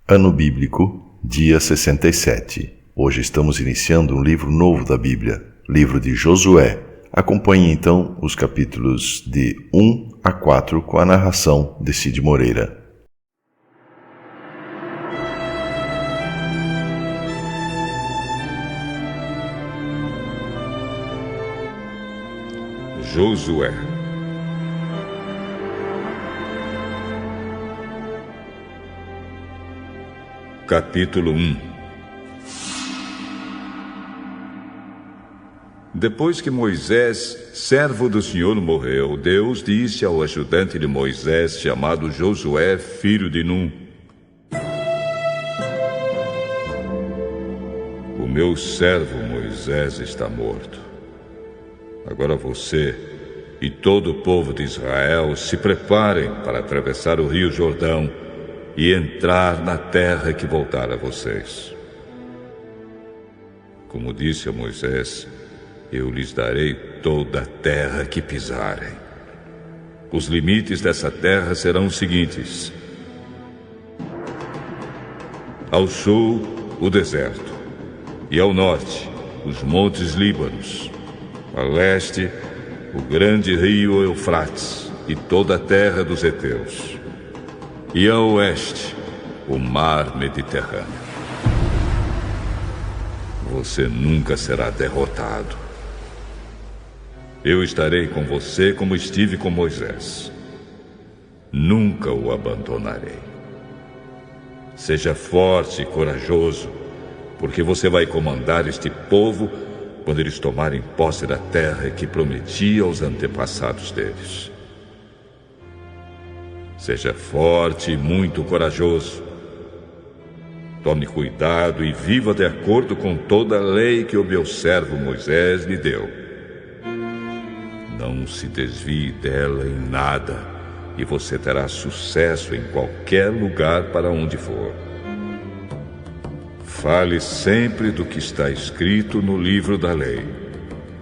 Ano Bíblico, dia 67. Hoje estamos iniciando um livro novo da Bíblia, livro de Josué. Acompanhe então os capítulos de 1 a 4 com a narração de Cid Moreira. Josué. Capítulo 1. Depois que Moisés, servo do Senhor, morreu, Deus disse ao ajudante de Moisés, chamado Josué, filho de Num: o meu servo Moisés está morto. Agora você e todo o povo de Israel se preparem para atravessar o rio Jordão e entrar na terra que voltar a vocês. Como disse a Moisés, eu lhes darei toda a terra que pisarem. Os limites dessa terra serão os seguintes: ao sul, o deserto, e ao norte, os montes Líbanos, a leste, o grande rio Eufrates e toda a terra dos heteus, e a oeste, o mar Mediterrâneo. Você nunca será derrotado. Eu estarei com você como estive com Moisés. Nunca o abandonarei. Seja forte e corajoso, porque você vai comandar este povo quando eles tomarem posse da terra que prometi aos antepassados deles. Seja forte e muito corajoso. Tome cuidado e viva de acordo com toda a lei que o meu servo Moisés lhe deu. Não se desvie dela em nada, e você terá sucesso em qualquer lugar para onde for. Fale sempre do que está escrito no livro da lei.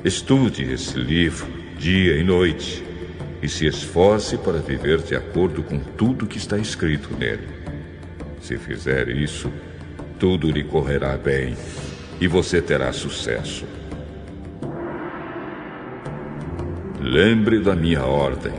Estude esse livro dia e noite, e se esforce para viver de acordo com tudo que está escrito nele. Se fizer isso, tudo lhe correrá bem e você terá sucesso. Lembre da minha ordem.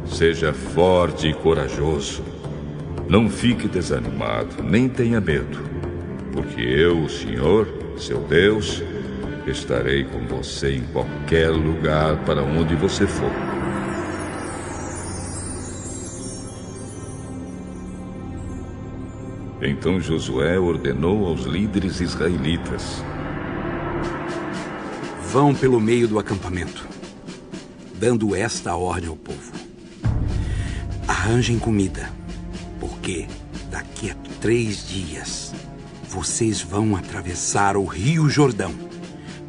Seja forte e corajoso. Não fique desanimado, nem tenha medo, porque eu, o Senhor, seu Deus, estarei com você em qualquer lugar para onde você for. Então Josué ordenou aos líderes israelitas: vão pelo meio do acampamento, dando esta ordem ao povo: arranjem comida, porque daqui a 3 dias vocês vão atravessar o rio Jordão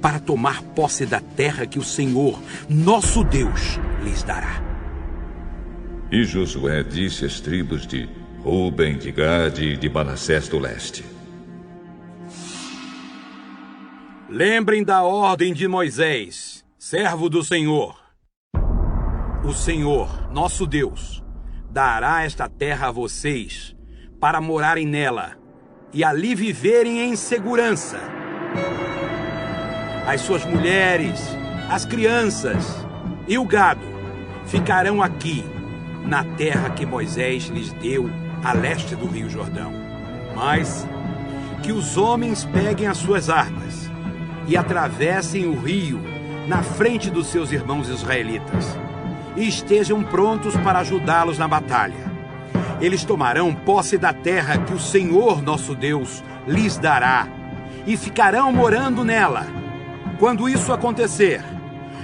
para tomar posse da terra que o Senhor, nosso Deus, lhes dará. E Josué disse às tribos de Ruben, de Gade e de Manassés do leste: lembrem da ordem de Moisés, servo do Senhor. O Senhor, nosso Deus, dará esta terra a vocês para morarem nela e ali viverem em segurança. As suas mulheres, as crianças e o gado ficarão aqui, na terra que Moisés lhes deu a leste do rio Jordão. Mas que os homens peguem as suas armas e atravessem o rio na frente dos seus irmãos israelitas e estejam prontos para ajudá-los na batalha. Eles tomarão posse da terra que o Senhor, nosso Deus, lhes dará e ficarão morando nela. Quando isso acontecer,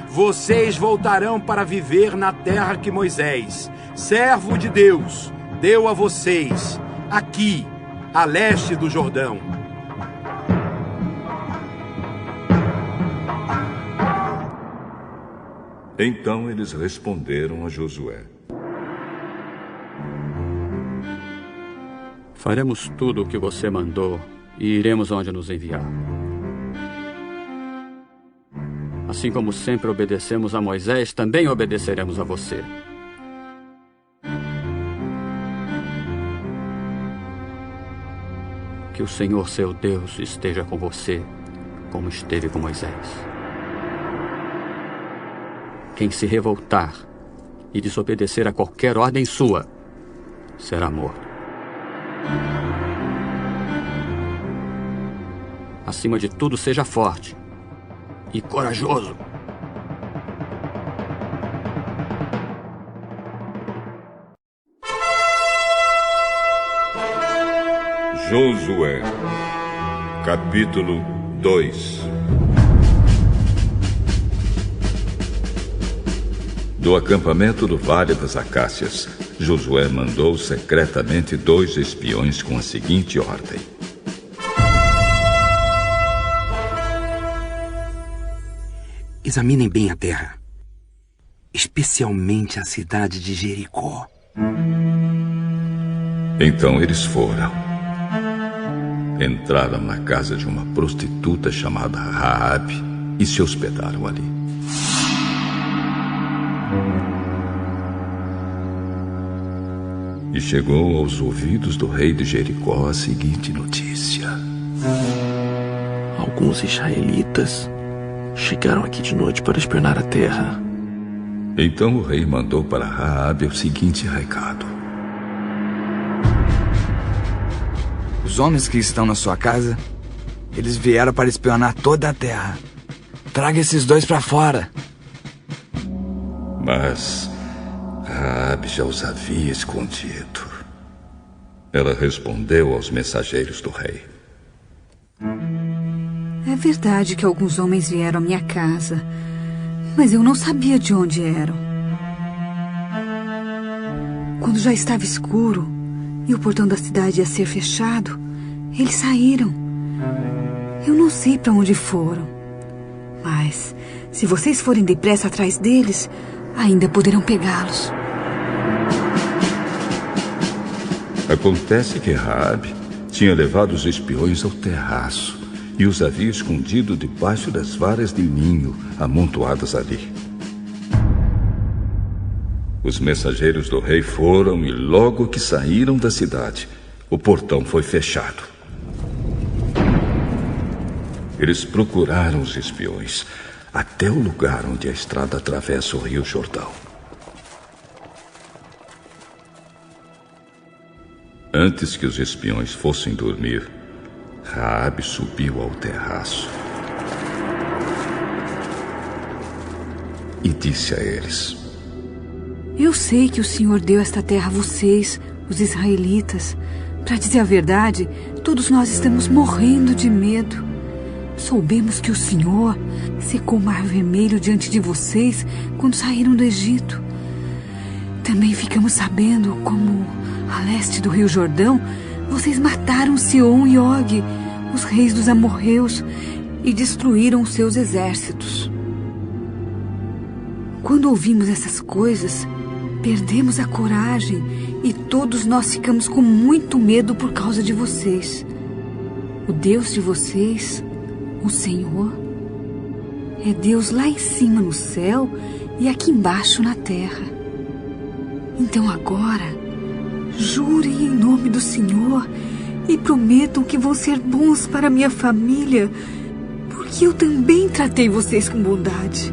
vocês voltarão para viver na terra que Moisés, servo de Deus, deu a vocês, aqui, a leste do Jordão. Então eles responderam a Josué: faremos tudo o que você mandou e iremos onde nos enviar. Assim como sempre obedecemos a Moisés, também obedeceremos a você. Que o Senhor, seu Deus, esteja com você, como esteve com Moisés. Quem se revoltar e desobedecer a qualquer ordem sua, será morto. Acima de tudo, seja forte e corajoso. Josué, capítulo 2. Do acampamento do Vale das Acácias, Josué mandou secretamente 2 espiões com a seguinte ordem: Examinem bem a terra, especialmente a cidade de Jericó. Então eles foram. Entraram na casa de uma prostituta chamada Raabe e se hospedaram ali. E chegou aos ouvidos do rei de Jericó a seguinte notícia: Alguns israelitas chegaram aqui de noite para espionar a terra. Então o rei mandou para Raabe o seguinte recado: Os homens que estão na sua casa, eles vieram para espionar toda a terra. Traga esses 2 para fora. Mas Raabe já os havia escondido. Ela respondeu aos mensageiros do rei: É verdade que alguns homens vieram à minha casa, mas eu não sabia de onde eram. Quando já estava escuro e o portão da cidade ia ser fechado, eles saíram. Eu não sei para onde foram, mas se vocês forem depressa atrás deles, ainda poderão pegá-los. Acontece que Raabe tinha levado os espiões ao terraço e os havia escondido debaixo das varas de linho amontoadas ali. Os mensageiros do rei foram e logo que saíram da cidade, o portão foi fechado. Eles procuraram os espiões até o lugar onde a estrada atravessa o Rio Jordão. Antes que os espiões fossem dormir, Raabe subiu ao terraço e disse a eles: Eu sei que o Senhor deu esta terra a vocês, os israelitas. Para dizer a verdade, todos nós estamos morrendo de medo. Soubemos que o Senhor secou o Mar Vermelho diante de vocês quando saíram do Egito. Também ficamos sabendo como, a leste do Rio Jordão, vocês mataram Sihon e Og, os reis dos amorreus, e destruíram os seus exércitos. Quando ouvimos essas coisas, perdemos a coragem e todos nós ficamos com muito medo por causa de vocês. O Deus de vocês, o Senhor, é Deus lá em cima no céu e aqui embaixo na terra. Então agora, jurem em nome do Senhor e prometam que vão ser bons para minha família, porque eu também tratei vocês com bondade.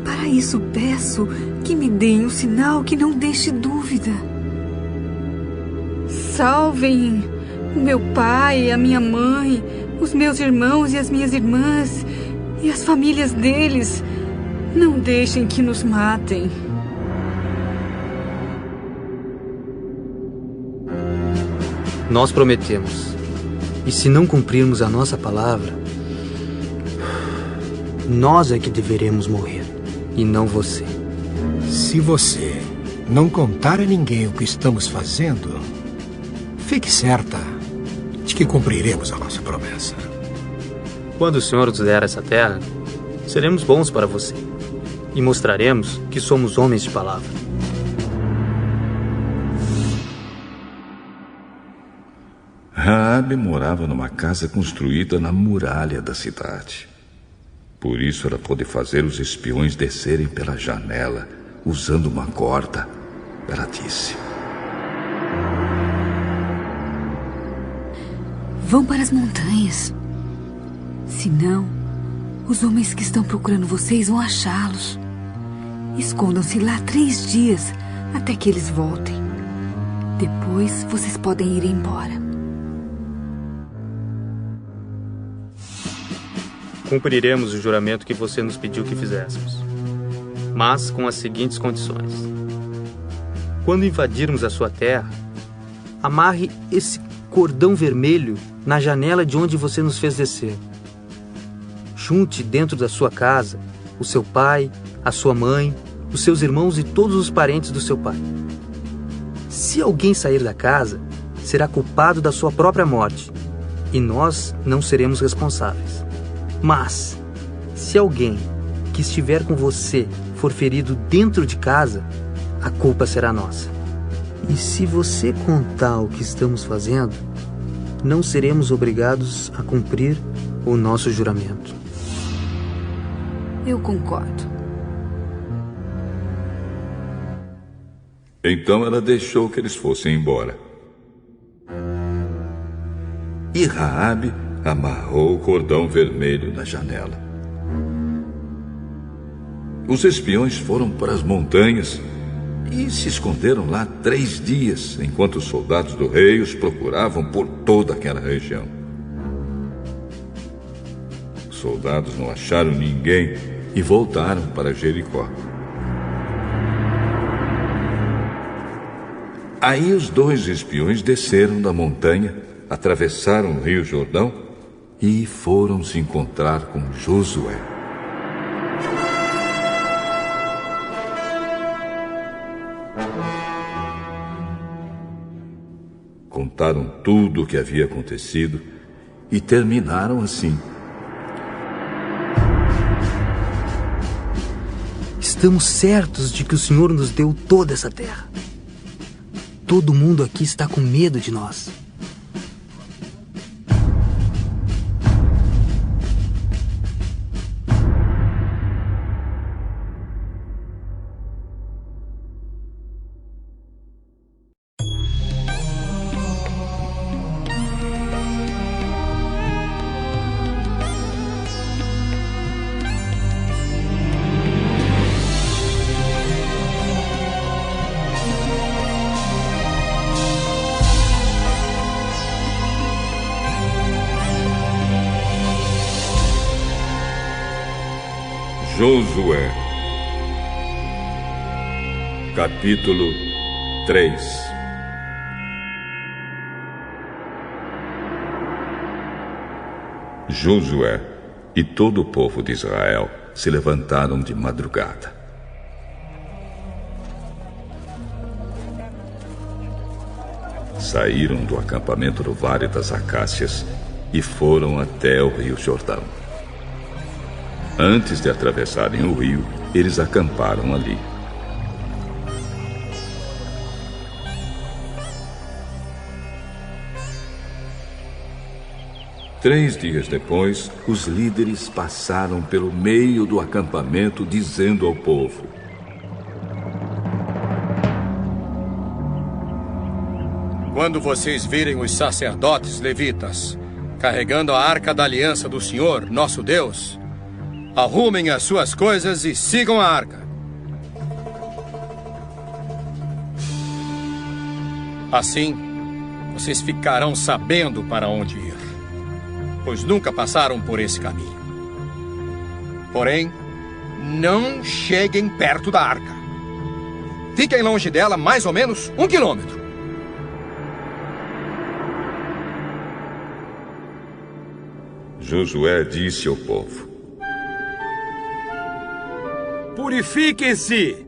Para isso peço que me deem um sinal que não deixe dúvida. Salvem o meu pai, a minha mãe, os meus irmãos e as minhas irmãs e as famílias deles. Não deixem que nos matem. Nós prometemos. E se não cumprirmos a nossa palavra, nós é que deveremos morrer, e não você. Se você não contar a ninguém o que estamos fazendo, fique certa de que cumpriremos a nossa promessa. Quando o Senhor nos der essa terra, seremos bons para você e mostraremos que somos homens de palavra. Raabe morava numa casa construída na muralha da cidade. Por isso ela pôde fazer os espiões descerem pela janela, usando uma corda. Ela disse: Vão para as montanhas. Senão, os homens que estão procurando vocês vão achá-los. Escondam-se lá 3 dias até que eles voltem. Depois vocês podem ir embora. Cumpriremos o juramento que você nos pediu que fizéssemos, mas com as seguintes condições. Quando invadirmos a sua terra, amarre esse cordão vermelho na janela de onde você nos fez descer. Junte dentro da sua casa o seu pai, a sua mãe, os seus irmãos e todos os parentes do seu pai. Se alguém sair da casa, será culpado da sua própria morte, e nós não seremos responsáveis. Mas, se alguém que estiver com você for ferido dentro de casa, a culpa será nossa. E se você contar o que estamos fazendo, não seremos obrigados a cumprir o nosso juramento. Eu concordo. Então ela deixou que eles fossem embora. E Raabe amarrou o cordão vermelho na janela. Os espiões foram para as montanhas e se esconderam lá 3 dias, enquanto os soldados do rei os procuravam por toda aquela região. Os soldados não acharam ninguém e voltaram para Jericó. Aí os 2 espiões desceram da montanha, atravessaram o rio Jordão e foram se encontrar com Josué. Contaram tudo o que havia acontecido e terminaram assim. Estamos certos de que o Senhor nos deu toda essa terra. Todo mundo aqui está com medo de nós. Josué, capítulo 3. Josué e todo o povo de Israel se levantaram de madrugada. Saíram do acampamento do Vale das Acácias e foram até o rio Jordão. Antes de atravessarem o rio, eles acamparam ali. Três dias depois, os líderes passaram pelo meio do acampamento, dizendo ao povo: Quando vocês virem os sacerdotes levitas carregando a arca da aliança do Senhor, nosso Deus, arrumem as suas coisas e sigam a arca. Assim, vocês ficarão sabendo para onde ir, pois nunca passaram por esse caminho. Porém, não cheguem perto da arca. Fiquem longe dela mais ou menos 1 quilômetro. Josué disse ao povo: Purifiquem-se,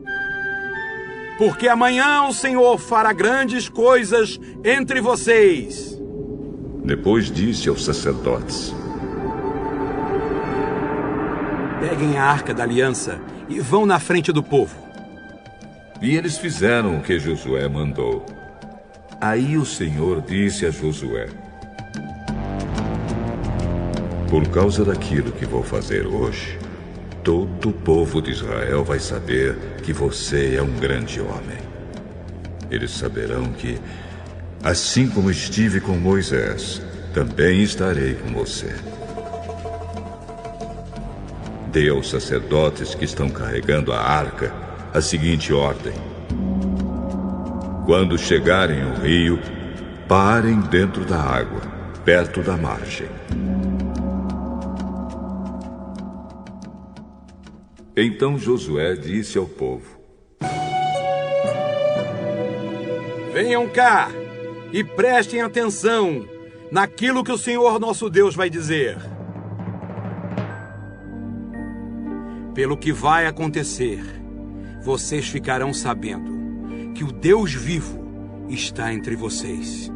porque amanhã o Senhor fará grandes coisas entre vocês. Depois disse aos sacerdotes: Peguem a arca da aliança e vão na frente do povo. E eles fizeram o que Josué mandou. Aí o Senhor disse a Josué: Por causa daquilo que vou fazer hoje, todo o povo de Israel vai saber que você é um grande homem. Eles saberão que, assim como estive com Moisés, também estarei com você. Dê aos sacerdotes que estão carregando a arca a seguinte ordem: quando chegarem ao rio, parem dentro da água, perto da margem. Então Josué disse ao povo: venham cá e prestem atenção naquilo que o Senhor nosso Deus vai dizer. Pelo que vai acontecer, vocês ficarão sabendo que o Deus vivo está entre vocês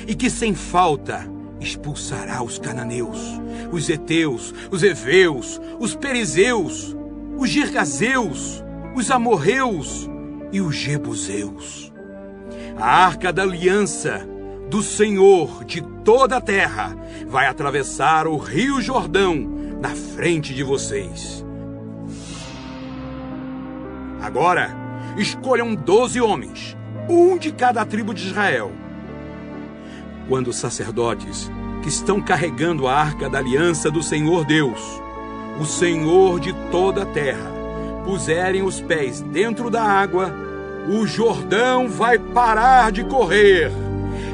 e que sem falta expulsará os cananeus, os heteus, os heveus, os perizeus, os girgazeus, os amorreus e os jebuseus. A arca da aliança do Senhor de toda a terra vai atravessar o rio Jordão na frente de vocês. Agora, escolham 12 homens, um de cada tribo de Israel. Quando os sacerdotes que estão carregando a arca da aliança do Senhor Deus, o Senhor de toda a terra, puserem os pés dentro da água, o Jordão vai parar de correr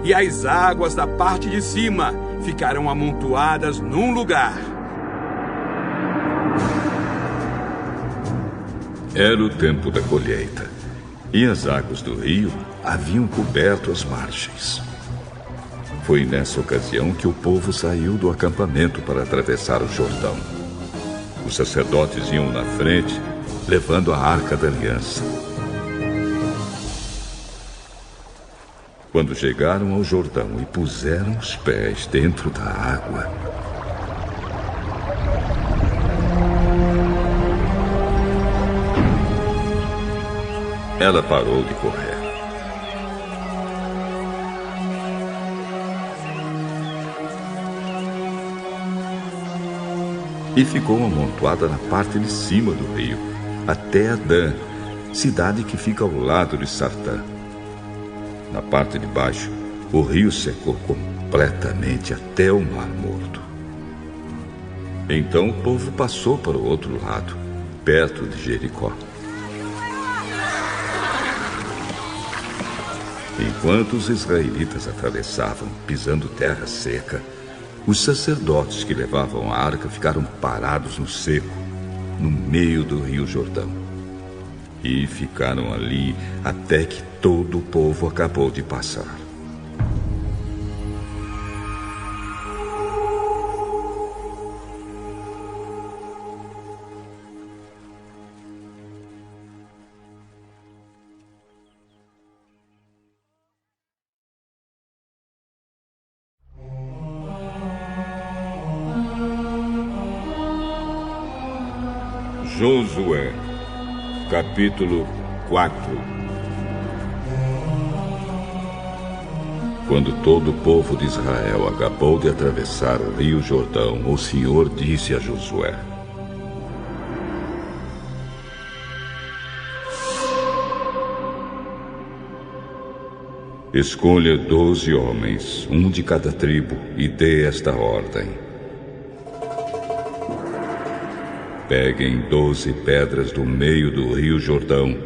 e as águas da parte de cima ficarão amontoadas num lugar. Era o tempo da colheita, e as águas do rio haviam coberto as margens. Foi nessa ocasião que o povo saiu do acampamento para atravessar o Jordão. Os sacerdotes iam na frente, levando a arca da aliança. Quando chegaram ao Jordão e puseram os pés dentro da água, ela parou de correr. E ficou amontoada na parte de cima do rio, até Adã, cidade que fica ao lado de Sartã. Na parte de baixo, o rio secou completamente até o Mar Morto. Então o povo passou para o outro lado, perto de Jericó. Enquanto os israelitas atravessavam, pisando terra seca, os sacerdotes que levavam a arca ficaram parados no seco, no meio do rio Jordão. E ficaram ali até que todo o povo acabou de passar. Josué, capítulo 4. Quando todo o povo de Israel acabou de atravessar o rio Jordão, o Senhor disse a Josué: escolha 12 homens, um de cada tribo, e dê esta ordem: peguem 12 pedras do meio do rio Jordão,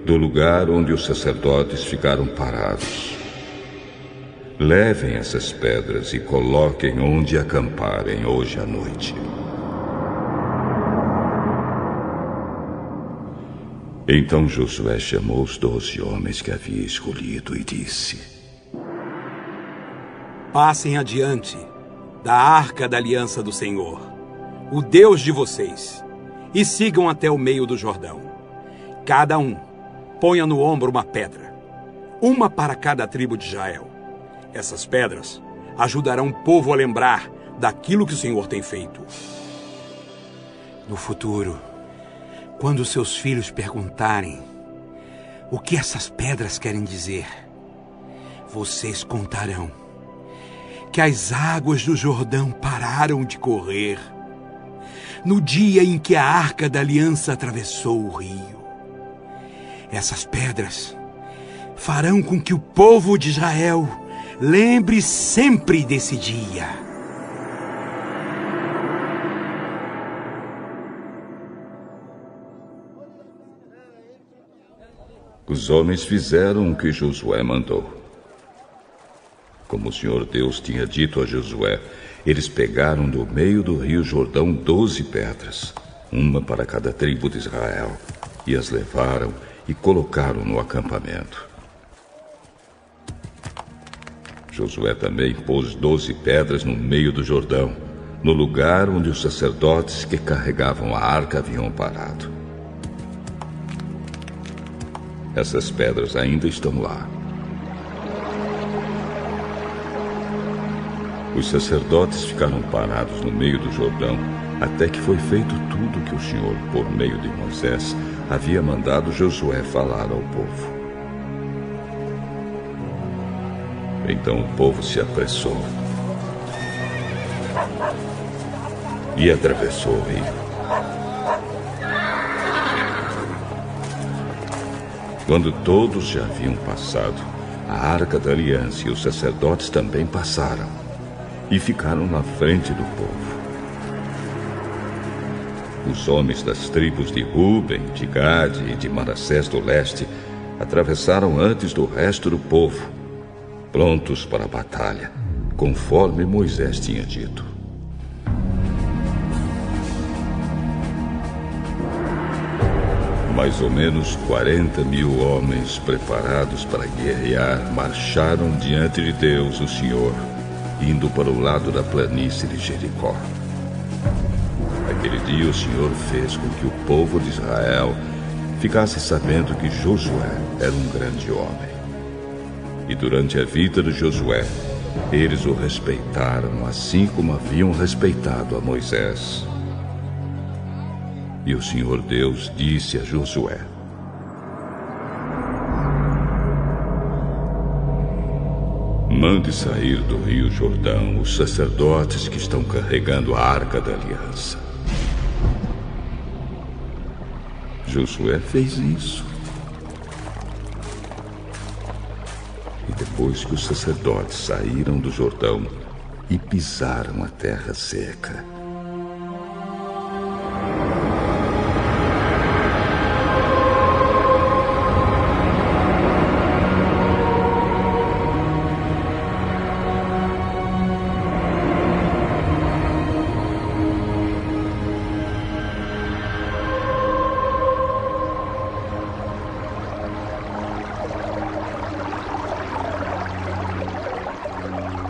do lugar onde os sacerdotes ficaram parados. Levem essas pedras e coloquem onde acamparem hoje à noite. Então Josué chamou os 12 homens que havia escolhido e disse: passem adiante da arca da aliança do Senhor, o Deus de vocês, e sigam até o meio do Jordão. Cada um ponha no ombro uma pedra, uma para cada tribo de Israel. Essas pedras ajudarão o povo a lembrar daquilo que o Senhor tem feito. No futuro, quando seus filhos perguntarem o que essas pedras querem dizer, vocês contarão que as águas do Jordão pararam de correr no dia em que a arca da aliança atravessou o rio. Essas pedras farão com que o povo de Israel lembre sempre desse dia. Os homens fizeram o que Josué mandou. Como o Senhor Deus tinha dito a Josué, eles pegaram do meio do rio Jordão 12 pedras, uma para cada tribo de Israel, e as levaram e colocaram no acampamento. Josué também pôs 12 pedras no meio do Jordão, no lugar onde os sacerdotes que carregavam a arca haviam parado. Essas pedras ainda estão lá. Os sacerdotes ficaram parados no meio do Jordão até que foi feito tudo que o Senhor, por meio de Moisés, havia mandado Josué falar ao povo. Então o povo se apressou e atravessou o rio. Quando todos já haviam passado, a Arca da Aliança e os sacerdotes também passaram e ficaram na frente do povo. Os homens das tribos de Ruben, de Gade e de Manassés do leste atravessaram antes do resto do povo, prontos para a batalha, conforme Moisés tinha dito. Mais ou menos 40.000 homens preparados para guerrear marcharam diante de Deus, o Senhor, indo para o lado da planície de Jericó. Naquele dia o Senhor fez com que o povo de Israel ficasse sabendo que Josué era um grande homem. E durante a vida de Josué, eles o respeitaram assim como haviam respeitado a Moisés. E o Senhor Deus disse a Josué: mande sair do rio Jordão os sacerdotes que estão carregando a Arca da Aliança. Josué fez isso. E depois que os sacerdotes saíram do Jordão e pisaram a terra seca,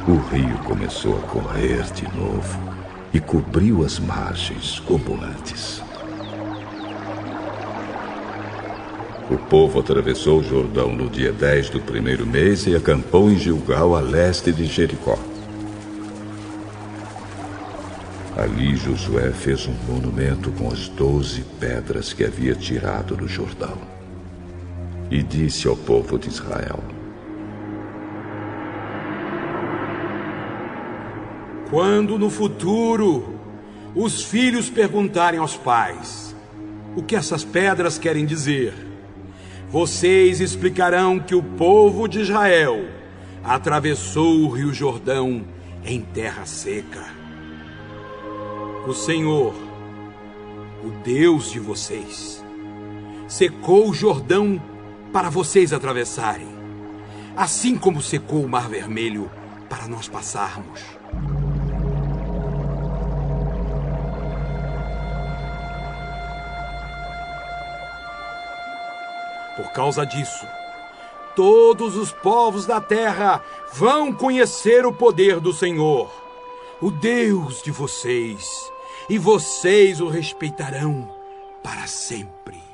o rio começou a correr de novo e cobriu as margens como antes. O povo atravessou o Jordão no dia 10 do primeiro mês e acampou em Gilgal, a leste de Jericó. Ali Josué fez um monumento com as 12 pedras que havia tirado do Jordão. E disse ao povo de Israel: quando no futuro os filhos perguntarem aos pais o que essas pedras querem dizer, vocês explicarão que o povo de Israel atravessou o rio Jordão em terra seca. O Senhor, o Deus de vocês, secou o Jordão para vocês atravessarem, assim como secou o Mar Vermelho para nós passarmos. Por causa disso, todos os povos da terra vão conhecer o poder do Senhor, o Deus de vocês, e vocês o respeitarão para sempre.